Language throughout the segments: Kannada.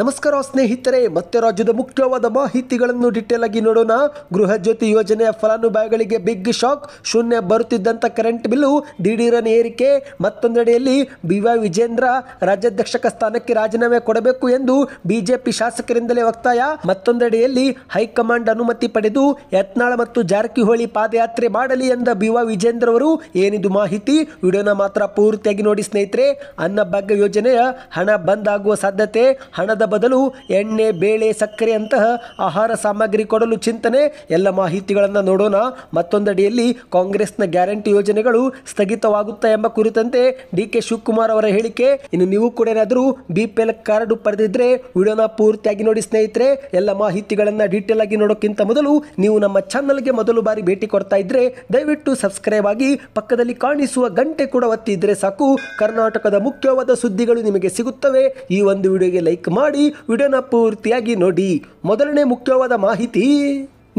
ನಮಸ್ಕಾರ ಸ್ನೇಹಿತರೆ, ಮತ್ತೆ ರಾಜ್ಯದ ಮುಖ್ಯವಾದ ಮಾಹಿತಿಗಳನ್ನು ಡಿಟೇಲ್ ಆಗಿ ನೋಡೋಣ. ಗೃಹ ಜ್ಯೋತಿ ಯೋಜನೆಯ ಫಲಾನುಭವಿಗಳಿಗೆ ಬಿಗ್ ಶಾಕ್. ಶೂನ್ಯ ಬರುತ್ತಿದ್ದಂಥ ಕರೆಂಟ್ ಬಿಲ್ಲು ದಿಢೀರನೆ ಏರಿಕೆ. ಮತ್ತೊಂದೆಡೆಯಲ್ಲಿ ಬಿ.ವೈ. ವಿಜೇಂದ್ರ ರಾಜ್ಯಾಧ್ಯಕ್ಷಕ ಸ್ಥಾನಕ್ಕೆ ರಾಜೀನಾಮೆ ಕೊಡಬೇಕು ಎಂದು ಬಿಜೆಪಿ ಶಾಸಕರಿಂದಲೇ ಒತ್ತಾಯ. ಮತ್ತೊಂದೆಡೆಯಲ್ಲಿ ಹೈಕಮಾಂಡ್ ಅನುಮತಿ ಪಡೆದು ಯತ್ನಾಳ ಮತ್ತು ಜಾರಕಿಹೊಳಿ ಪಾದಯಾತ್ರೆ ಮಾಡಲಿ ಎಂದ ಬಿ.ವೈ. ವಿಜೇಂದ್ರ ಅವರು. ಏನಿದು ಮಾಹಿತಿ? ವಿಡಿಯೋನ ಮಾತ್ರ ಪೂರ್ತಿಯಾಗಿ ನೋಡಿ ಸ್ನೇಹಿತರೆ. ಅನ್ನಭಾಗ್ಯ ಯೋಜನೆಯ ಹಣ ಬಂದ್ ಆಗುವ ಸಾಧ್ಯತೆ, ಹಣದ ಬದಲು ಎಣ್ಣೆ, ಬೇಳೆ, ಸಕ್ಕರೆ ಅಂತಹ ಆಹಾರ ಸಾಮಗ್ರಿ ಕೊಡಲು ಚಿಂತನೆ, ಎಲ್ಲ ಮಾಹಿತಿಗಳನ್ನು ನೋಡೋಣ. ಮತ್ತೊಂದಡಿಯಲ್ಲಿ ಕಾಂಗ್ರೆಸ್ನ ಗ್ಯಾರಂಟಿ ಯೋಜನೆಗಳು ಸ್ಥಗಿತವಾಗುತ್ತಾ ಎಂಬ ಕುರಿತಂತೆ ಡಿ.ಕೆ. ಶಿವಕುಮಾರ್ ಅವರ ಹೇಳಿಕೆ. ಇನ್ನು ನೀವು ಕೂಡ ಏನಾದರೂ BPL ಕಾರ್ಡ್ ಪಡೆದಿದ್ರೆ ವಿಡಿಯೋನ ಪೂರ್ತಿಯಾಗಿ ನೋಡಿ ಸ್ನೇಹಿತರೆ. ಎಲ್ಲ ಮಾಹಿತಿಗಳನ್ನು ಡೀಟೇಲ್ ಆಗಿ ನೋಡೋಕ್ಕಿಂತ ಮೊದಲು ನೀವು ನಮ್ಮ ಚಾನಲ್ಗೆ ಮೊದಲು ಬಾರಿ ಭೇಟಿ ಕೊಡ್ತಾ ಇದ್ರೆ ದಯವಿಟ್ಟು ಸಬ್ಸ್ಕ್ರೈಬ್ ಆಗಿ ಪಕ್ಕದಲ್ಲಿ ಕಾಣಿಸುವ ಗಂಟೆ ಕೂಡ ಒತ್ತಿ ಇದ್ರೆ ಸಾಕು. ಕರ್ನಾಟಕದ ಮುಖ್ಯವಾದ ಸುದ್ದಿಗಳು ನಿಮಗೆ ಸಿಗುತ್ತವೆ. ಈ ಒಂದು ವಿಡಿಯೋಗೆ ಲೈಕ್ ಮಾಡಿ ವಿಡಿಯೋನ ಪೂರ್ತಿಯಾಗಿ ನೋಡಿ. ಮೊದಲನೇ ಮುಖ್ಯವಾದ ಮಾಹಿತಿ,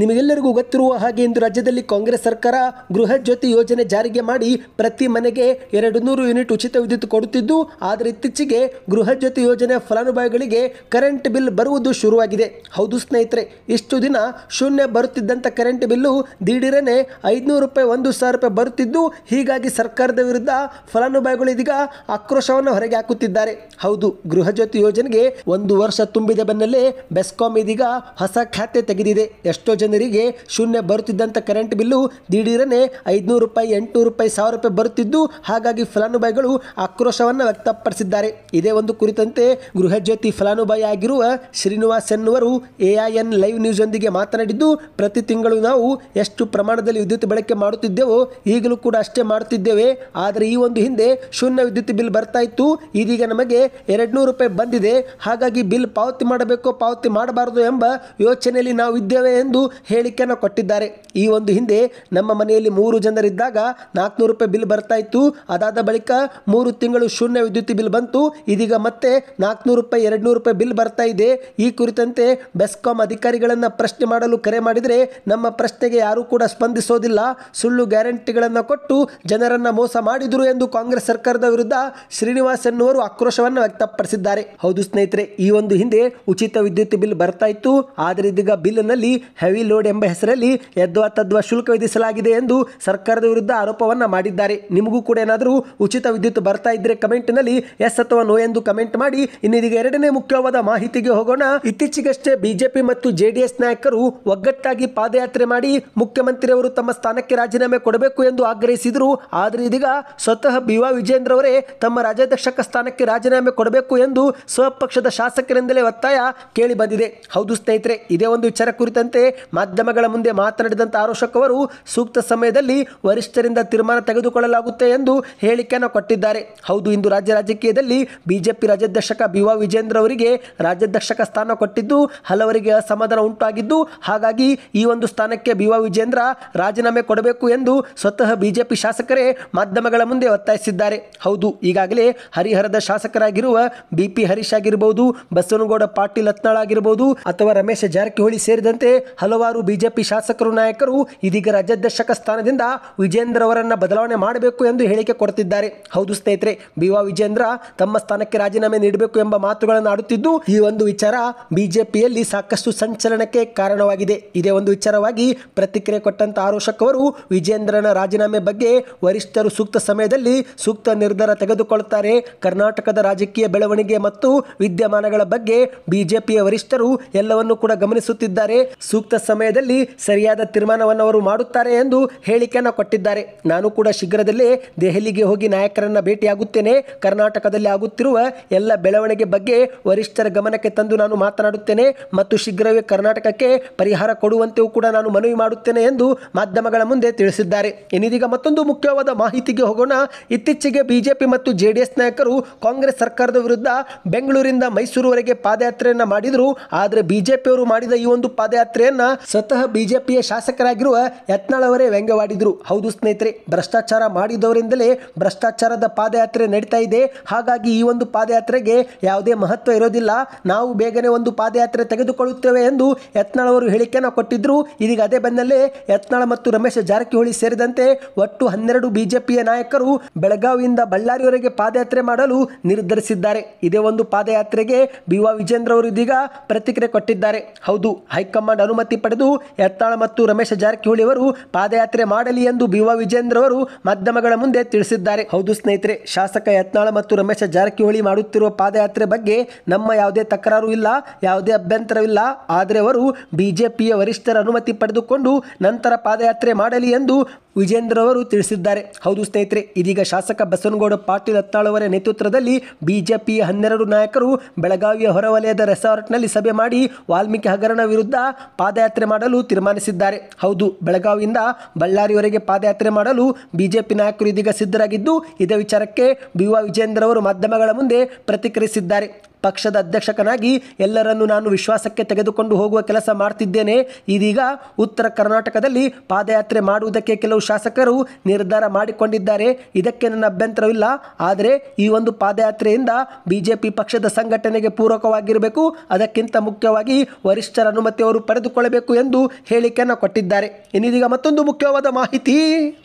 ನಿಮಗೆಲ್ಲರಿಗೂ ಗೊತ್ತಿರುವ ಹಾಗೆ ಇಂದು ರಾಜ್ಯದಲ್ಲಿ ಕಾಂಗ್ರೆಸ್ ಸರ್ಕಾರ ಗೃಹ ಜ್ಯೋತಿ ಯೋಜನೆ ಜಾರಿಗೆ ಮಾಡಿ ಪ್ರತಿ ಮನೆಗೆ 200 ಯೂನಿಟ್ ಉಚಿತ ವಿದ್ಯುತ್ ಕೊಡುತ್ತಿದ್ದು, ಆದರೆ ಇತ್ತೀಚೆಗೆ ಗೃಹ ಜ್ಯೋತಿ ಯೋಜನೆ ಫಲಾನುಭವಿಗಳಿಗೆ ಕರೆಂಟ್ ಬಿಲ್ ಬರುವುದು ಶುರುವಾಗಿದೆ. ಹೌದು ಸ್ನೇಹಿತರೆ, ಇಷ್ಟು ದಿನ ಶೂನ್ಯ ಬರುತ್ತಿದ್ದಂಥ ಕರೆಂಟ್ ಬಿಲ್ಲು ದಿಢೀರನೆ 500 ರೂಪಾಯಿ, 1,000 ರೂಪಾಯಿ ಬರುತ್ತಿದ್ದು, ಹೀಗಾಗಿ ಸರ್ಕಾರದ ವಿರುದ್ಧ ಫಲಾನುಭವಿಗಳು ಇದೀಗ ಆಕ್ರೋಶವನ್ನು ಹೊರಗೆ ಹಾಕುತ್ತಿದ್ದಾರೆ. ಹೌದು, ಗೃಹ ಜ್ಯೋತಿ ಯೋಜನೆಗೆ 1 ವರ್ಷ ತುಂಬಿದ ಬೆನ್ನಲ್ಲೇ ಬೆಸ್ಕಾಂ ಇದೀಗ ಹೊಸ ಖಾತೆ ತೆಗೆದಿದೆ. ಎಷ್ಟೋ ಜನರಿಗೆ ಶೂನ್ಯ ಬರುತ್ತಿದ್ದಂಥ ಕರೆಂಟ್ ಬಿಲ್ಲು ದಿಢೀರನೆ 500 ರೂಪಾಯಿ, 800 ರೂಪಾಯಿ, 1000 ರೂಪಾಯಿ ಬರುತ್ತಿದ್ದು, ಹಾಗಾಗಿ ಫಲಾನುಭವಿಗಳು ಆಕ್ರೋಶವನ್ನು ವ್ಯಕ್ತಪಡಿಸಿದ್ದಾರೆ. ಇದೇ ಒಂದು ಕುರಿತಂತೆ ಗೃಹ ಜ್ಯೋತಿ ಫಲಾನುಭವಿ ಆಗಿರುವ ಶ್ರೀನಿವಾಸ್ ಎನ್ನುವರು AIN ಲೈವ್ ನ್ಯೂಸ್ ಒಂದಿಗೆ ಮಾತನಾಡಿದ್ದು, ಪ್ರತಿ ತಿಂಗಳು ನಾವು ಎಷ್ಟು ಪ್ರಮಾಣದಲ್ಲಿ ವಿದ್ಯುತ್ ಬಳಕೆ ಮಾಡುತ್ತಿದ್ದೇವೋ ಈಗಲೂ ಕೂಡ ಅಷ್ಟೇ ಮಾಡುತ್ತಿದ್ದೇವೆ. ಆದರೆ ಈ ಒಂದು ಹಿಂದೆ ಶೂನ್ಯ ವಿದ್ಯುತ್ ಬಿಲ್ ಬರ್ತಾ ಇತ್ತು, ಇದೀಗ ನಮಗೆ 200 ರೂಪಾಯಿ ಬಂದಿದೆ. ಹಾಗಾಗಿ ಬಿಲ್ ಪಾವತಿ ಮಾಡಬೇಕು, ಪಾವತಿ ಮಾಡಬಾರದು ಎಂಬ ಯೋಚನೆಯಲ್ಲಿ ನಾವು ಇದ್ದೇವೆ ಎಂದು ಹೇಳಿಕೆಯನ್ನು ಕೊಟ್ಟಿದ್ದಾರೆ. ಈ ಒಂದು ಹಿಂದೆ ನಮ್ಮ ಮನೆಯಲ್ಲಿ 3 ಜನರಿದ್ದಾಗ 400 ರೂಪಾಯಿ ಬಿಲ್ ಬರ್ತಾ ಇತ್ತು. ಅದಾದ ಬಳಿಕ 3 ತಿಂಗಳು ಶೂನ್ಯ ವಿದ್ಯುತ್ ಬಿಲ್ ಬಂತು. ಇದೀಗ ಮತ್ತೆ 400 ರೂಪಾಯಿ, 200 ರೂಪಾಯಿ ಬಿಲ್ ಬರ್ತಾ ಇದೆ. ಈ ಕುರಿತಂತೆ ಬೆಸ್ಕಾಂ ಅಧಿಕಾರಿಗಳನ್ನು ಪ್ರಶ್ನೆ ಮಾಡಲು ಕರೆ ಮಾಡಿದರೆ ನಮ್ಮ ಪ್ರಶ್ನೆಗೆ ಯಾರೂ ಕೂಡ ಸ್ಪಂದಿಸೋದಿಲ್ಲ, ಸುಳ್ಳು ಗ್ಯಾರಂಟಿಗಳನ್ನು ಕೊಟ್ಟು ಜನರನ್ನು ಮೋಸ ಮಾಡಿದರು ಎಂದು ಕಾಂಗ್ರೆಸ್ ಸರ್ಕಾರದ ವಿರುದ್ಧ ಶ್ರೀನಿವಾಸ್ ಎನ್ನುವರು ಆಕ್ರೋಶವನ್ನು ವ್ಯಕ್ತಪಡಿಸಿದ್ದಾರೆ. ಹೌದು ಸ್ನೇಹಿತರೆ, ಈ ಒಂದು ಹಿಂದೆ ಉಚಿತ ವಿದ್ಯುತ್ ಬಿಲ್ ಬರ್ತಾ ಇತ್ತು, ಆದರೆ ಇದೀಗ ಬಿಲ್ನಲ್ಲಿ ಹೆವಿ ಲೋಡ್ ಎಂಬ ಹೆಸರಲ್ಲಿ ಯದ್ವಾ ತದ್ವಾ ಶುಲ್ಕ ವಿಧಿಸಲಾಗಿದೆ ಎಂದು ಸರ್ಕಾರದ ವಿರುದ್ಧ ಆರೋಪವನ್ನ ಮಾಡಿದ್ದಾರೆ. ನಿಮಗೂ ಕೂಡ ಏನಾದರೂ ಉಚಿತ ವಿದ್ಯುತ್ ಬರ್ತಾ ಇದ್ರೆ ಕಮೆಂಟ್ನಲ್ಲಿ ಎಸ್ ಅಥವಾ ನೋ ಎಂದು ಕಮೆಂಟ್ ಮಾಡಿ. ಇನ್ನೀಗ ಎರಡನೇ ಮುಖ್ಯವಾದ ಮಾಹಿತಿಗೆ ಹೋಗೋಣ. ಇತ್ತೀಚೆಗಷ್ಟೇ ಬಿಜೆಪಿ ಮತ್ತು JDS ನಾಯಕರು ಒಗ್ಗಟ್ಟಾಗಿ ಪಾದಯಾತ್ರೆ ಮಾಡಿ ಮುಖ್ಯಮಂತ್ರಿ ಅವರು ತಮ್ಮ ಸ್ಥಾನಕ್ಕೆ ರಾಜೀನಾಮೆ ಕೊಡಬೇಕು ಎಂದು ಆಗ್ರಹಿಸಿದರು. ಆದರೆ ಇದೀಗ ಸ್ವತಃ ಬಿ.ವೈ. ವಿಜೇಂದ್ರ ಅವರೇ ತಮ್ಮ ರಾಜ್ಯಾಧ್ಯಕ್ಷಕ ಸ್ಥಾನಕ್ಕೆ ರಾಜೀನಾಮೆ ಕೊಡಬೇಕು ಎಂದು ಸ್ವಪಕ್ಷದ ಶಾಸಕರಿಂದಲೇ ಒತ್ತಾಯ ಕೇಳಿ ಬಂದಿದೆ. ಹೌದು ಸ್ನೇಹಿತರೆ, ಇದೇ ಒಂದು ವಿಚಾರ ಕುರಿತಂತೆ ಮಾಧ್ಯಮಗಳ ಮುಂದೆ ಮಾತನಾಡಿದಂಥ ಆರೋಶಕ್ ಅವರು ಸೂಕ್ತ ಸಮಯದಲ್ಲಿ ವರಿಷ್ಠರಿಂದ ತೀರ್ಮಾನ ತೆಗೆದುಕೊಳ್ಳಲಾಗುತ್ತೆ ಎಂದು ಹೇಳಿಕೆಯನ್ನು ಕೊಟ್ಟಿದ್ದಾರೆ. ಹೌದು, ಇಂದು ರಾಜ್ಯ ರಾಜಕೀಯದಲ್ಲಿ ಬಿಜೆಪಿ ರಾಜ್ಯಾಧ್ಯಕ್ಷಕ ಬಿ.ವೈ. ವಿಜೇಂದ್ರ ಅವರಿಗೆ ರಾಜ್ಯಾಧ್ಯಕ್ಷಕ ಸ್ಥಾನ ಕೊಟ್ಟಿದ್ದು ಹಲವರಿಗೆ ಅಸಮಾಧಾನ ಉಂಟಾಗಿದ್ದು, ಹಾಗಾಗಿ ಈ ಒಂದು ಸ್ಥಾನಕ್ಕೆ ಬಿ.ವೈ. ವಿಜೇಂದ್ರ ರಾಜೀನಾಮೆ ಕೊಡಬೇಕು ಎಂದು ಸ್ವತಃ ಬಿಜೆಪಿ ಶಾಸಕರೇ ಮಾಧ್ಯಮಗಳ ಮುಂದೆ ಒತ್ತಾಯಿಸಿದ್ದಾರೆ. ಹೌದು, ಈಗಾಗಲೇ ಹರಿಹರದ ಶಾಸಕರಾಗಿರುವ BP ಹರೀಶ್ ಆಗಿರಬಹುದು, ಬಸವನಗೌಡ ಪಾಟೀಲ್ ಯತ್ನಾಳ್ ಆಗಿರಬಹುದು ಅಥವಾ ರಮೇಶ್ ಜಾರಕಿಹೊಳಿ ಸೇರಿದಂತೆ ಹಲವಾರು ಬಿಜೆಪಿ ಶಾಸಕರು, ನಾಯಕರು ಇದೀಗ ರಾಜ್ಯಾಧ್ಯಕ್ಷಕ ಸ್ಥಾನದಿಂದ ವಿಜೇಂದ್ರ ಅವರನ್ನ ಬದಲಾವಣೆ ಮಾಡಬೇಕು ಎಂದು ಹೇಳಿಕೆ ಕೊಡುತ್ತಿದ್ದಾರೆ. ಹೌದು ಸ್ನೇಹಿತರೆ, ಬಿ.ವೈ. ವಿಜೇಂದ್ರ ತಮ್ಮ ಸ್ಥಾನಕ್ಕೆ ರಾಜೀನಾಮೆ ನೀಡಬೇಕು ಎಂಬ ಮಾತುಗಳನ್ನು ಆಡುತ್ತಿದ್ದು, ಈ ಒಂದು ವಿಚಾರ ಬಿಜೆಪಿಯಲ್ಲಿ ಸಾಕಷ್ಟು ಸಂಚಲನಕ್ಕೆ ಕಾರಣವಾಗಿದೆ. ಇದೇ ಒಂದು ವಿಚಾರವಾಗಿ ಪ್ರತಿಕ್ರಿಯೆ ಕೊಟ್ಟಂತ ಆರೋಶಕ್ ಅವರು ವಿಜೇಂದ್ರನ ರಾಜೀನಾಮೆ ಬಗ್ಗೆ ವರಿಷ್ಠರು ಸೂಕ್ತ ಸಮಯದಲ್ಲಿ ಸೂಕ್ತ ನಿರ್ಧಾರ ತೆಗೆದುಕೊಳ್ಳುತ್ತಾರೆ. ಕರ್ನಾಟಕದ ರಾಜಕೀಯ ಬೆಳವಣಿಗೆ ಮತ್ತು ವಿದ್ಯಮಾನಗಳ ಬಗ್ಗೆ ಬಿಜೆಪಿಯ ವರಿಷ್ಠರು ಎಲ್ಲವನ್ನೂ ಕೂಡ ಗಮನಿಸುತ್ತಿದ್ದಾರೆ. ಸೂಕ್ತ ಸಮಯದಲ್ಲಿ ಸರಿಯಾದ ತೀರ್ಮಾನವನ್ನು ಅವರು ಮಾಡುತ್ತಾರೆ ಎಂದು ಹೇಳಿಕೆಯನ್ನು ಕೊಟ್ಟಿದ್ದಾರೆ. ನಾನು ಕೂಡ ಶೀಘ್ರದಲ್ಲೇ ದೆಹಲಿಗೆ ಹೋಗಿ ನಾಯಕರನ್ನ ಭೇಟಿಯಾಗುತ್ತೇನೆ. ಕರ್ನಾಟಕದಲ್ಲಿ ಆಗುತ್ತಿರುವ ಎಲ್ಲ ಬೆಳವಣಿಗೆ ಬಗ್ಗೆ ವರಿಷ್ಠರ ಗಮನಕ್ಕೆ ತಂದು ನಾನು ಮಾತನಾಡುತ್ತೇನೆ ಮತ್ತು ಶೀಘ್ರವೇ ಕರ್ನಾಟಕಕ್ಕೆ ಪರಿಹಾರ ಕೊಡುವಂತೆಯೂ ಕೂಡ ನಾನು ಮನವಿ ಮಾಡುತ್ತೇನೆ ಎಂದು ಮಾಧ್ಯಮಗಳ ಮುಂದೆ ತಿಳಿಸಿದ್ದಾರೆ. ಇನ್ನೀಗ ಮತ್ತೊಂದು ಮುಖ್ಯವಾದ ಮಾಹಿತಿಗೆ ಹೋಗೋಣ. ಇತ್ತೀಚೆಗೆ ಬಿಜೆಪಿ ಮತ್ತು JDS ನಾಯಕರು ಕಾಂಗ್ರೆಸ್ ಸರ್ಕಾರದ ವಿರುದ್ಧ ಬೆಂಗಳೂರಿಂದ ಮೈಸೂರುವರೆಗೆ ಪಾದಯಾತ್ರೆಯನ್ನ ಮಾಡಿದರು. ಆದರೆ ಬಿಜೆಪಿಯವರು ಮಾಡಿದ ಈ ಒಂದು ಪಾದಯಾತ್ರೆಯನ್ನ ಸ್ವತಃ ಬಿಜೆಪಿಯ ಶಾಸಕರಾಗಿರುವ ಯತ್ನಾಳ್ ಅವರೇ ವ್ಯಂಗ್ಯವಾಡಿದ್ರು. ಹೌದು ಸ್ನೇಹಿತರೆ, ಭ್ರಷ್ಟಾಚಾರ ಮಾಡಿದವರಿಂದಲೇ ಭ್ರಷ್ಟಾಚಾರದ ಪಾದಯಾತ್ರೆ ನಡೀತಾ ಇದೆ. ಹಾಗಾಗಿ ಈ ಒಂದು ಪಾದಯಾತ್ರೆಗೆ ಯಾವುದೇ ಮಹತ್ವ ಇರೋದಿಲ್ಲ, ನಾವು ಬೇಗನೆ ಒಂದು ಪಾದಯಾತ್ರೆ ತೆಗೆದುಕೊಳ್ಳುತ್ತೇವೆ ಎಂದು ಯತ್ನಾಳ್ ಅವರು ಹೇಳಿಕೆಯನ್ನು ಕೊಟ್ಟಿದ್ರು. ಇದೀಗ ಅದೇ ಬೆನ್ನಲ್ಲೇ ಯತ್ನಾಳ್ ಮತ್ತು ರಮೇಶ್ ಜಾರಕಿಹೊಳಿ ಸೇರಿದಂತೆ ಒಟ್ಟು 12 ಬಿಜೆಪಿಯ ನಾಯಕರು ಬೆಳಗಾವಿಯಿಂದ ಬಳ್ಳಾರಿಯವರೆಗೆ ಪಾದಯಾತ್ರೆ ಮಾಡಲು ನಿರ್ಧರಿಸಿದ್ದಾರೆ. ಇದೇ ಒಂದು ಪಾದಯಾತ್ರೆಗೆ ಬಿ.ವಾ. ವಿಜೇಂದ್ರ ಅವರು ಇದೀಗ ಪ್ರತಿಕ್ರಿಯೆ ಕೊಟ್ಟಿದ್ದಾರೆ. ಹೌದು, ಹೈಕಮಾಂಡ್ ಅನುಮತಿ ಪಡೆದು ಯತ್ನಾಳ್ ಮತ್ತು ರಮೇಶ್ ಜಾರಕಿಹೊಳಿ ಅವರು ಪಾದಯಾತ್ರೆ ಮಾಡಲಿ ಎಂದು ಬಿ.ವಾ. ವಿಜೇಂದ್ರ ಅವರು ಮಾಧ್ಯಮಗಳ ಮುಂದೆ ತಿಳಿಸಿದ್ದಾರೆ. ಹೌದು ಸ್ನೇಹಿತರೆ, ಶಾಸಕ ಯತ್ನಾಳ್ ಮತ್ತು ರಮೇಶ್ ಜಾರಕಿಹೊಳಿ ಮಾಡುತ್ತಿರುವ ಪಾದಯಾತ್ರೆ ಬಗ್ಗೆ ನಮ್ಮ ಯಾವುದೇ ತಕರಾರು ಇಲ್ಲ, ಯಾವುದೇ ಅಭ್ಯಂತರವಿಲ್ಲ. ಆದರೆ ಅವರು ಬಿಜೆಪಿಯ ವರಿಷ್ಠರ ಅನುಮತಿ ಪಡೆದುಕೊಂಡು ನಂತರ ಪಾದಯಾತ್ರೆ ಮಾಡಲಿ ಎಂದು ವಿಜೇಂದ್ರ ಅವರು ತಿಳಿಸಿದ್ದಾರೆ. ಹೌದು ಸ್ನೇಹಿತರೆ, ಇದೀಗ ಶಾಸಕ ಬಸವನಗೌಡ ಪಾಟೀಲ್ ಯತ್ನಾಳ್ ಅವರ ನೇತೃತ್ವದಲ್ಲಿ ಬಿಜೆಪಿಯ 12 ನಾಯಕರು ಬೆಳಗಾವಿಯ ಹೊರವಲಯದ ರೆಸಾರ್ಟ್ನಲ್ಲಿ ಸಭೆ ಮಾಡಿ ವಾಲ್ಮೀಕಿ ಹಗರಣ ವಿರುದ್ಧ ಪಾದಯಾತ್ರೆ ಮಾಡಲು ತೀರ್ಮಾನಿಸಿದ್ದಾರೆ. ಹೌದು, ಬೆಳಗಾವಿಯಿಂದ ಬಳ್ಳಾರಿವರೆಗೆ ಪಾದಯಾತ್ರೆ ಮಾಡಲು ಬಿಜೆಪಿ ನಾಯಕರು ಇದೀಗ ಸಿದ್ಧರಾಗಿದ್ದು, ಇದೇ ವಿಚಾರಕ್ಕೆ ಬಿ.ವಾ. ವಿಜೇಂದ್ರ ಅವರು ಮಾಧ್ಯಮಗಳ ಮುಂದೆ ಪ್ರತಿಕ್ರಿಯಿಸಿದ್ದಾರೆ. ಪಕ್ಷದ ಅಧ್ಯಕ್ಷಕನಾಗಿ ಎಲ್ಲರನ್ನೂ ನಾನು ವಿಶ್ವಾಸಕ್ಕೆ ತೆಗೆದುಕೊಂಡು ಹೋಗುವ ಕೆಲಸ ಮಾಡ್ತಿದ್ದೇನೆ. ಇದೀಗ ಉತ್ತರ ಕರ್ನಾಟಕದಲ್ಲಿ ಪಾದಯಾತ್ರೆ ಮಾಡುವುದಕ್ಕೆ ಕೆಲವು ಶಾಸಕರು ನಿರ್ಧಾರ ಮಾಡಿಕೊಂಡಿದ್ದಾರೆ. ಇದಕ್ಕೆ ನನ್ನ ಅಭ್ಯಂತರವಿಲ್ಲ. ಆದರೆ ಈ ಒಂದು ಪಾದಯಾತ್ರೆಯಿಂದ ಬಿಜೆಪಿ ಪಕ್ಷದ ಸಂಘಟನೆಗೆ ಪೂರಕವಾಗಿರಬೇಕು, ಅದಕ್ಕಿಂತ ಮುಖ್ಯವಾಗಿ ವರಿಷ್ಠರ ಅನುಮತಿ ಅವರು ಪಡೆದುಕೊಳ್ಳಬೇಕು ಎಂದು ಹೇಳಿಕೆಯನ್ನು ಕೊಟ್ಟಿದ್ದಾರೆ. ಇನ್ನಿದೀಗ ಮತ್ತೊಂದು ಮುಖ್ಯವಾದ ಮಾಹಿತಿ,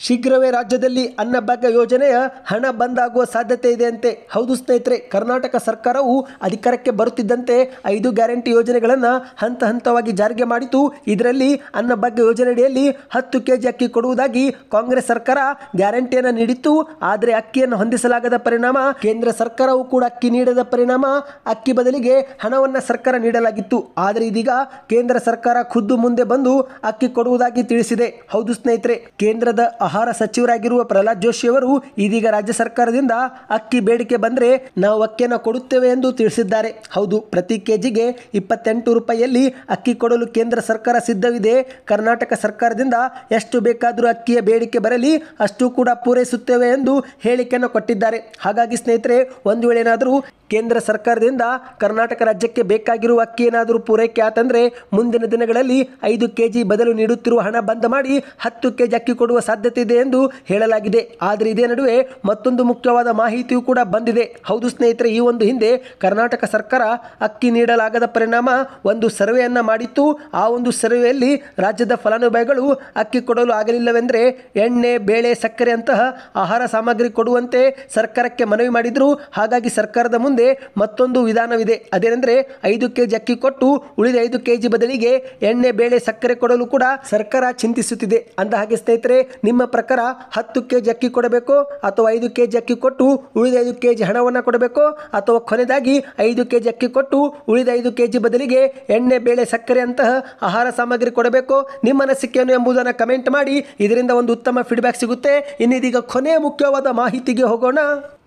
ಶೀಘ್ರವೇ ರಾಜ್ಯದಲ್ಲಿ ಅನ್ನಭಾಗ್ಯ ಯೋಜನೆಯ ಹಣ ಬಂದಾಗುವ ಸಾಧ್ಯತೆ ಇದೆ ಅಂತೆ. ಹೌದು ಸ್ನೇಹಿತರೆ, ಕರ್ನಾಟಕ ಸರ್ಕಾರವು ಅಧಿಕಾರಕ್ಕೆ ಬರುತ್ತಿದ್ದಂತೆ 5 ಗ್ಯಾರಂಟಿ ಯೋಜನೆಗಳನ್ನು ಹಂತ ಹಂತವಾಗಿ ಜಾರಿಗೆ ಮಾಡಿತು. ಇದರಲ್ಲಿ ಅನ್ನಭಾಗ್ಯ ಯೋಜನೆಯಡಿಯಲ್ಲಿ 10 ಕೆಜಿ ಅಕ್ಕಿ ಕೊಡುವುದಾಗಿ ಕಾಂಗ್ರೆಸ್ ಸರ್ಕಾರ ಗ್ಯಾರಂಟಿಯನ್ನು ನೀಡಿತ್ತು. ಆದರೆ ಅಕ್ಕಿಯನ್ನು ಹೊಂದಿಸಲಾಗದ ಪರಿಣಾಮ ಕೇಂದ್ರ ಸರ್ಕಾರವು ಕೂಡ ಅಕ್ಕಿ ನೀಡದ ಪರಿಣಾಮ ಅಕ್ಕಿ ಬದಲಿಗೆ ಹಣವನ್ನು ಸರ್ಕಾರ ನೀಡಲಾಗಿತ್ತು. ಆದರೆ ಇದೀಗ ಕೇಂದ್ರ ಸರ್ಕಾರ ಖುದ್ದು ಮುಂದೆ ಬಂದು ಅಕ್ಕಿ ಕೊಡುವುದಾಗಿ ತಿಳಿಸಿದೆ. ಹೌದು ಸ್ನೇಹಿತರೆ, ಕೇಂದ್ರದ ಆಹಾರ ಸಚಿವರಾಗಿರುವ ಪ್ರಹ್ಲಾದ್ ಜೋಶಿ ಅವರು ಇದೀಗ ರಾಜ್ಯ ಸರ್ಕಾರದಿಂದ ಅಕ್ಕಿ ಬೇಡಿಕೆ ಬಂದರೆ ನಾವು ಅಕ್ಕಿಯನ್ನು ಕೊಡುತ್ತೇವೆ ಎಂದು ತಿಳಿಸಿದ್ದಾರೆ. ಹೌದು, ಪ್ರತಿ ಕೆಜಿಗೆ 28 ರೂಪಾಯಿಯಲ್ಲಿ ಅಕ್ಕಿ ಕೊಡಲು ಕೇಂದ್ರ ಸರ್ಕಾರ ಸಿದ್ಧವಿದೆ. ಕರ್ನಾಟಕ ಸರ್ಕಾರದಿಂದ ಎಷ್ಟು ಬೇಕಾದರೂ ಅಕ್ಕಿಯ ಬೇಡಿಕೆ ಬರಲಿ, ಅಷ್ಟು ಕೂಡ ಪೂರೈಸುತ್ತೇವೆ ಎಂದು ಹೇಳಿಕೆಯನ್ನು ಕೊಟ್ಟಿದ್ದಾರೆ. ಹಾಗಾಗಿ ಸ್ನೇಹಿತರೆ, ಒಂದು ವೇಳೆ ಏನಾದರೂ ಕೇಂದ್ರ ಸರ್ಕಾರದಿಂದ ಕರ್ನಾಟಕ ರಾಜ್ಯಕ್ಕೆ ಬೇಕಾಗಿರುವ ಅಕ್ಕಿ ಏನಾದರೂ ಪೂರೈಕೆ ಆತಂದರೆ ಮುಂದಿನ ದಿನಗಳಲ್ಲಿ 5 ಕೆಜಿ ಬದಲು ನೀಡುತ್ತಿರುವ ಹಣ ಬಂದ್ ಮಾಡಿ 10 ಕೆಜಿ ಅಕ್ಕಿ ಕೊಡುವ ಸಾಧ್ಯತೆ ಇದೆ ಎಂದು ಹೇಳಲಾಗಿದೆ. ಆದರೆ ಇದೇ ನಡುವೆ ಮತ್ತೊಂದು ಮುಖ್ಯವಾದ ಮಾಹಿತಿಯೂ ಕೂಡ ಬಂದಿದೆ. ಹೌದು ಸ್ನೇಹಿತರೆ, ಈ ಒಂದು ಹಿಂದೆ ಕರ್ನಾಟಕ ಸರ್ಕಾರ ಅಕ್ಕಿ ನೀಡಲಾಗದ ಪರಿಣಾಮ ಒಂದು ಸರ್ವೆಯನ್ನು ಮಾಡಿತ್ತು. ಆ ಒಂದು ಸರ್ವೆಯಲ್ಲಿ ರಾಜ್ಯದ ಫಲಾನುಭವಿಗಳು ಅಕ್ಕಿ ಕೊಡಲು ಆಗಲಿಲ್ಲವೆಂದರೆ ಎಣ್ಣೆ, ಬೇಳೆ, ಸಕ್ಕರೆ ಅಂತಹ ಆಹಾರ ಸಾಮಗ್ರಿ ಕೊಡುವಂತೆ ಸರ್ಕಾರಕ್ಕೆ ಮನವಿ ಮಾಡಿದ್ರು. ಹಾಗಾಗಿ ಸರ್ಕಾರದ ಮುಂದೆ ಮತ್ತೊಂದು ವಿಧಾನವಿದೆ. ಅದೇನೆಂದರೆ 5 ಕೆಜಿ ಅಕ್ಕಿ ಕೊಟ್ಟು ಉಳಿದ 5 ಕೆಜಿ ಬದಲಿಗೆ ಎಣ್ಣೆ, ಬೇಳೆ, ಸಕ್ಕರೆ ಕೊಡಲು ಕೂಡ ಸರ್ಕಾರ ಚಿಂತಿಸುತ್ತಿದೆ. ಅಂದ ಹಾಗೆ ಸ್ನೇಹಿತರೆ, ನಿಮ್ಮ ಪ್ರಕಾರ 10 ಕೆಜಿ ಅಕ್ಕಿ ಕೊಡಬೇಕು ಅಥವಾ 5 ಕೆಜಿ ಅಕ್ಕಿ ಕೊಟ್ಟು ಉಳಿದ 5 ಕೆಜಿ ಹಣವನ್ನು ಕೊಡಬೇಕು ಅಥವಾ ಕೊನೆಯದಾಗಿ 5 ಕೆಜಿ ಅಕ್ಕಿ ಕೊಟ್ಟು ಉಳಿದ 5 ಕೆಜಿ ಬದಲಿಗೆ ಎಣ್ಣೆ, ಬೇಳೆ, ಸಕ್ಕರೆ ಅಂತಹ ಆಹಾರ ಸಾಮಗ್ರಿ ಕೊಡಬೇಕು? ನಿಮ್ಮ ಅನಿಸಿಕೆಯನ್ನು ಎಂಬುದನ್ನು ಕಮೆಂಟ್ ಮಾಡಿ. ಇದರಿಂದ ಒಂದು ಉತ್ತಮ ಫೀಡ್ಬ್ಯಾಕ್ ಸಿಗುತ್ತೆ. ಇನ್ನಿದೀಗ ಕೊನೆಯ ಮುಖ್ಯವಾದ ಮಾಹಿತಿಗೆ ಹೋಗೋಣ.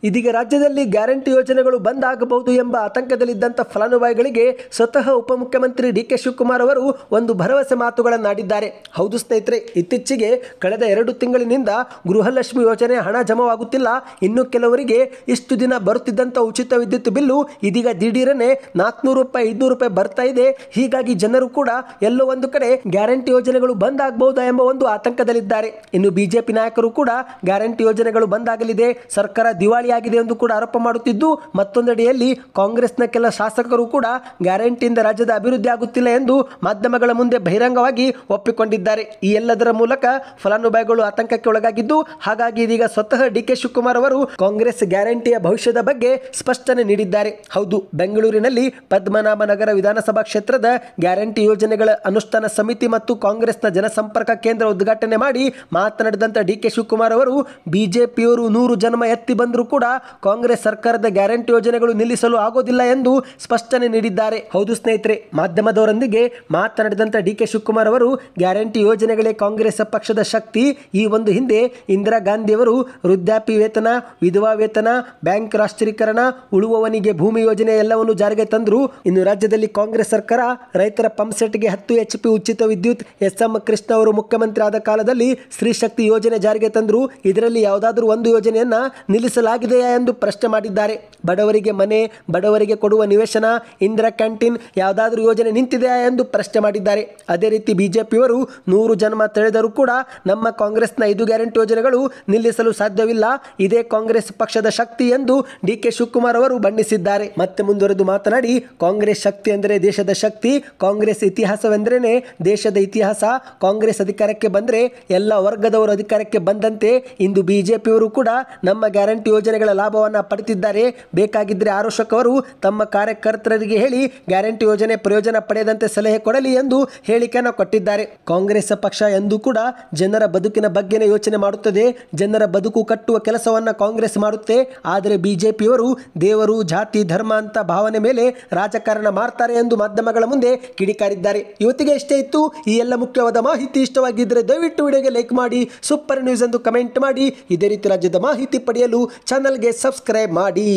ಇದೀಗ ರಾಜ್ಯದಲ್ಲಿ ಗ್ಯಾರಂಟಿ ಯೋಜನೆಗಳು ಬಂದ್ ಆಗಬಹುದು ಎಂಬ ಆತಂಕದಲ್ಲಿದ್ದಂಥ ಫಲಾನುಭವಿಗಳಿಗೆ ಸ್ವತಃ ಉಪಮುಖ್ಯಮಂತ್ರಿ ಡಿ.ಕೆ. ಶಿವಕುಮಾರ್ ಅವರು ಒಂದು ಭರವಸೆ ಮಾತುಗಳನ್ನಾಡಿದ್ದಾರೆ. ಹೌದು ಸ್ನೇಹಿತರೆ, ಇತ್ತೀಚೆಗೆ ಕಳೆದ 2 ತಿಂಗಳಿನಿಂದ ಗೃಹಲಕ್ಷ್ಮಿ ಯೋಜನೆ ಹಣ ಜಮವಾಗುತ್ತಿಲ್ಲ. ಇನ್ನು ಕೆಲವರಿಗೆ ಇಷ್ಟು ದಿನ ಬರುತ್ತಿದ್ದಂಥ ಉಚಿತ ವಿದ್ಯುತ್ ಬಿಲ್ಲು ಇದೀಗ ದಿಢೀರನೆ 400 ರೂಪಾಯಿ, 500 ರೂಪಾಯಿ ಬರ್ತಾ ಇದೆ. ಹೀಗಾಗಿ ಜನರು ಕೂಡ ಎಲ್ಲೋ ಒಂದು ಕಡೆ ಗ್ಯಾರಂಟಿ ಯೋಜನೆಗಳು ಬಂದ್ ಆಗಬಹುದಾ ಎಂಬ ಒಂದು ಆತಂಕದಲ್ಲಿದ್ದಾರೆ. ಇನ್ನು ಬಿಜೆಪಿ ನಾಯಕರು ಕೂಡ ಗ್ಯಾರಂಟಿ ಯೋಜನೆಗಳು ಬಂದ್ ಆಗಲಿದೆ, ಸರ್ಕಾರ ದಿವಾಳಿ ಆಗಿದೆ ಎಂದು ಕೂಡ ಆರೋಪ ಮಾಡುತ್ತಿದ್ದು, ಮತ್ತೊಂದೆಡೆಯಲ್ಲಿ ಕಾಂಗ್ರೆಸ್ನ ಕೆಲ ಶಾಸಕರು ಕೂಡ ಗ್ಯಾರಂಟಿಯಿಂದ ರಾಜ್ಯದ ಅಭಿವೃದ್ಧಿ ಆಗುತ್ತಿಲ್ಲ ಎಂದು ಮಾಧ್ಯಮಗಳ ಮುಂದೆ ಬಹಿರಂಗವಾಗಿ ಒಪ್ಪಿಕೊಂಡಿದ್ದಾರೆ. ಈ ಎಲ್ಲದರ ಮೂಲಕ ಫಲಾನುಭವಿಗಳು ಆತಂಕಕ್ಕೆ ಒಳಗಾಗಿದ್ದು, ಹಾಗಾಗಿ ಇದೀಗ ಸ್ವತಃ ಡಿ.ಕೆ. ಶಿವಕುಮಾರ್ ಅವರು ಕಾಂಗ್ರೆಸ್ ಗ್ಯಾರಂಟಿಯ ಭವಿಷ್ಯದ ಬಗ್ಗೆ ಸ್ಪಷ್ಟನೆ ನೀಡಿದ್ದಾರೆ. ಹೌದು, ಬೆಂಗಳೂರಿನಲ್ಲಿ ಪದ್ಮನಾಭನಗರ ವಿಧಾನಸಭಾ ಕ್ಷೇತ್ರದ ಗ್ಯಾರಂಟಿ ಯೋಜನೆಗಳ ಅನುಷ್ಠಾನ ಸಮಿತಿ ಮತ್ತು ಕಾಂಗ್ರೆಸ್ನ ಜನಸಂಪರ್ಕ ಕೇಂದ್ರ ಉದ್ಘಾಟನೆ ಮಾಡಿ ಮಾತನಾಡಿದಂಥ ಡಿ.ಕೆ. ಶಿವಕುಮಾರ್ ಅವರು ಬಿಜೆಪಿಯವರು 100 ಜನ್ಮ ಎತ್ತಿ ಬಂದರೂ ಕೂಡ ಕಾಂಗ್ರೆಸ್ ಸರ್ಕಾರದ ಗ್ಯಾರಂಟಿ ಯೋಜನೆಗಳು ನಿಲ್ಲಿಸಲು ಆಗೋದಿಲ್ಲ ಎಂದು ಸ್ಪಷ್ಟನೆ ನೀಡಿದ್ದಾರೆ. ಹೌದು ಸ್ನೇಹಿತರೆ, ಮಾಧ್ಯಮದವರೊಂದಿಗೆ ಮಾತನಾಡಿದಂಥ ಡಿ.ಕೆ. ಶಿವಕುಮಾರ್ ಅವರು ಗ್ಯಾರಂಟಿ ಯೋಜನೆಗಳೇ ಕಾಂಗ್ರೆಸ್ ಪಕ್ಷದ ಶಕ್ತಿ. ಈ ಒಂದು ಹಿಂದೆ ಇಂದಿರಾ ಗಾಂಧಿಯವರು ವೃದ್ಧಾಪ್ಯ ವೇತನ, ವಿಧವಾ ವೇತನ, ಬ್ಯಾಂಕ್ ರಾಷ್ಟ್ರೀಕರಣ, ಉಳುವವನಿಗೆ ಭೂಮಿ ಯೋಜನೆ ಎಲ್ಲವನ್ನು ಜಾರಿಗೆ ತಂದರು. ಇನ್ನು ರಾಜ್ಯದಲ್ಲಿ ಕಾಂಗ್ರೆಸ್ ಸರ್ಕಾರ ರೈತರ ಪಂಪ್ಸೆಟ್ಗೆ 10 HP ಉಚಿತ ವಿದ್ಯುತ್, ಎಸ್.ಎಂ. ಕೃಷ್ಣ ಅವರು ಮುಖ್ಯಮಂತ್ರಿ ಆದ ಕಾಲದಲ್ಲಿ ಸ್ತ್ರೀ ಶಕ್ತಿ ಯೋಜನೆ ಜಾರಿಗೆ ತಂದರು. ಇದರಲ್ಲಿ ಯಾವುದಾದ್ರೂ ಒಂದು ಯೋಜನೆಯನ್ನ ನಿಲ್ಲಿಸಲಾಗಿದೆ ಆಗಿದೆಯಾ ಎಂದು ಪ್ರಶ್ನೆ ಮಾಡಿದ್ದಾರೆ. ಬಡವರಿಗೆ ಮನೆ, ಬಡವರಿಗೆ ಕೊಡುವ ನಿವೇಶನ, ಇಂದಿರಾ ಕ್ಯಾಂಟೀನ್ ಯಾವುದಾದ್ರೂ ಯೋಜನೆ ನಿಂತಿದೆಯಾ ಎಂದು ಪ್ರಶ್ನೆ ಮಾಡಿದ್ದಾರೆ. ಅದೇ ರೀತಿ ಬಿಜೆಪಿಯವರು 100 ಜನ್ಮ ತಳೆದರೂ ಕೂಡ ನಮ್ಮ ಕಾಂಗ್ರೆಸ್ನ 5 ಗ್ಯಾರಂಟಿ ಯೋಜನೆಗಳು ನಿಲ್ಲಿಸಲು ಸಾಧ್ಯವಿಲ್ಲ, ಇದೇ ಕಾಂಗ್ರೆಸ್ ಪಕ್ಷದ ಶಕ್ತಿ ಎಂದು ಡಿ.ಕೆ. ಶಿವಕುಮಾರ್ ಅವರು ಬಣ್ಣಿಸಿದ್ದಾರೆ. ಮತ್ತೆ ಮುಂದುವರೆದು ಮಾತನಾಡಿ, ಕಾಂಗ್ರೆಸ್ ಶಕ್ತಿ ಎಂದರೆ ದೇಶದ ಶಕ್ತಿ, ಕಾಂಗ್ರೆಸ್ ಇತಿಹಾಸವೆಂದರೇನೆ ದೇಶದ ಇತಿಹಾಸ. ಕಾಂಗ್ರೆಸ್ ಅಧಿಕಾರಕ್ಕೆ ಬಂದರೆ ಎಲ್ಲ ವರ್ಗದವರು ಅಧಿಕಾರಕ್ಕೆ ಬಂದಂತೆ ಇಂದು ಬಿಜೆಪಿಯವರು ಕೂಡ ನಮ್ಮ ಗ್ಯಾರಂಟಿ ಯೋಜನೆಗಳ ಲಾಭವನ್ನು ಪಡೆದಿದ್ದಾರೆ. ಬೇಕಾಗಿದ್ದರೆ ಆರೋಶಕ್ ಅವರು ತಮ್ಮ ಕಾರ್ಯಕರ್ತರಿಗೆ ಹೇಳಿ ಗ್ಯಾರಂಟಿ ಯೋಜನೆ ಪ್ರಯೋಜನ ಪಡೆಯದಂತೆ ಸಲಹೆ ಕೊಡಲಿ ಎಂದು ಹೇಳಿಕೆಯನ್ನು ಕೊಟ್ಟಿದ್ದಾರೆ. ಕಾಂಗ್ರೆಸ್ ಪಕ್ಷ ಎಂದೂ ಕೂಡ ಜನರ ಬದುಕಿನ ಬಗ್ಗೆನೇ ಯೋಚನೆ ಮಾಡುತ್ತದೆ. ಜನರ ಬದುಕು ಕಟ್ಟುವ ಕೆಲಸವನ್ನು ಕಾಂಗ್ರೆಸ್ ಮಾಡುತ್ತೆ. ಆದರೆ ಬಿಜೆಪಿಯವರು ದೇವರು, ಜಾತಿ, ಧರ್ಮ ಅಂತ ಭಾವನೆ ಮೇಲೆ ರಾಜಕಾರಣ ಮಾಡ್ತಾರೆ ಎಂದು ಮಾಧ್ಯಮಗಳ ಮುಂದೆ ಕಿಡಿಕಾರಿದ್ದಾರೆ. ಇವತ್ತಿಗೆ ಇಷ್ಟೇ ಇತ್ತು. ಈ ಎಲ್ಲ ಮುಖ್ಯವಾದ ಮಾಹಿತಿ ಇಷ್ಟವಾಗಿದ್ದರೆ ದಯವಿಟ್ಟು ವಿಡಿಯೋಗೆ ಲೈಕ್ ಮಾಡಿ, ಸೂಪರ್ ನ್ಯೂಸ್ ಎಂದು ಕಮೆಂಟ್ ಮಾಡಿ. ಇದೇ ರೀತಿ ರಾಜ್ಯದ ಮಾಹಿತಿ ಪಡೆಯಲು ಚಾನಲ್ಗೆ ಸಬ್ಸ್ಕ್ರೈಬ್ ಮಾಡಿ.